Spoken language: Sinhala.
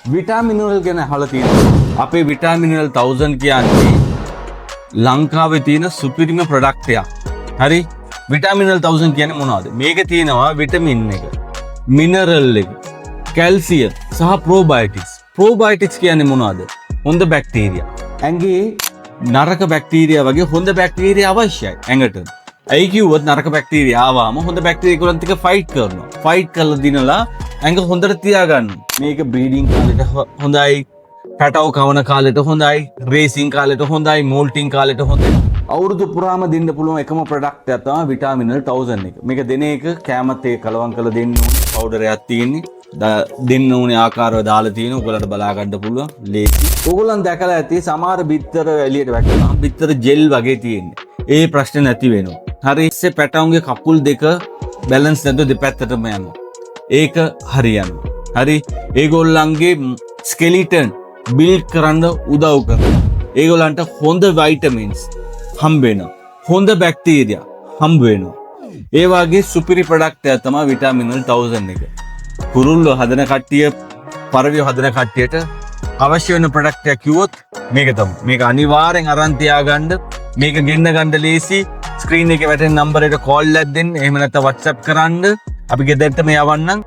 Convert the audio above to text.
විටාමින් වල ගැන අහලා තියෙනවා. අපේ විටාමින් වල 1000 කියන්නේ ලංකාවේ තියෙන සුපිරිම ප්‍රොඩක්ට් එකක්. හරි? විටාමින් වල 1000 කියන්නේ මොනවද? මේකේ තියෙනවා විටමින් එක, මිනරල් එක, කැල්සියම් සහ ප්‍රෝබයොටික්ස්. ප්‍රෝබයොටික්ස් කියන්නේ මොනවද? හොඳ බැක්ටීරියා. ඇඟේ නරක බැක්ටීරියා වගේ හොඳ බැක්ටීරියා අවශ්‍යයි ඇඟට. ඇයි කිව්වොත් නරක බැක්ටීරියා ආවම හොඳ බැක්ටීරියා ගොල්ලන්ට එක ෆයිට් කරනවා. ෆයිට් කරලා දිනලා ඇඟ හොඳට තියාගන්න. මේක බ්‍රීඩින් කාලෙට හොඳයි, පැටව කවන කාලෙට හොඳයි, රේසින් කාලෙට හොඳයි, මෝල්ටින් කාලෙට හොඳයි. අවුරුදු පුරාම දෙන්න පුළුවන් එකම ප්‍රොඩක්ට් එක තමයි විටාමින් 1000 එක. මේක දෙන එක කැමත් එක කලවම් කරලා දෙන්න ඕනේ. පවුඩර් එකක් තියෙන්නේ. දෙන්න ඕනේ ආකාරව දාලා තියෙන. ඔයගලට බලා ගන්න පුළුවන්. ලේසි. ඔයගලන් දැකලා ඇති සමහර බිත්තර එළියට වැටෙනවා. බිත්තර ජෙල් වගේ තියෙන්නේ. ඒ ප්‍රශ්න නැති වෙනවා. හරි ඉස්සේ පැටවුන්ගේ කකුල් දෙක බැලන්ස් නැතුව දෙපැත්තටම යනවා. ඒක හරියනවා. හරි ඒගොල්ලන්ගේ ස්කෙලිටන් බිල්ඩ් කරන්න උදව් කරනවා. ඒගොල්ලන්ට හොඳ වයිටමින්ස් හම්බ වෙනවා. හොඳ බැක්ටීරියා හම්බ වෙනවා. ඒ වගේ සුපිරි ප්‍රොඩක්ට් එකක් තමයි විටාමින් 1000 එක. කුරුල්ලෝ හදන කට්ටිය, පරවිය හදන කට්ටියට අවශ්‍ය වෙන ප්‍රොඩක්ට් එකක් කිව්වොත් මේක තමයි. මේක අනිවාර්යෙන් අරන් තියාගන්න. මේක ගෙන්න ගන්න ලේසි. ස්ක්‍රීන් එකේ වැටෙන නම්බරයට කෝල් එකක් දෙන්න. එහෙම නැත්නම් WhatsApp කරන්න. අපි ගෙදරටම යවන්නම්.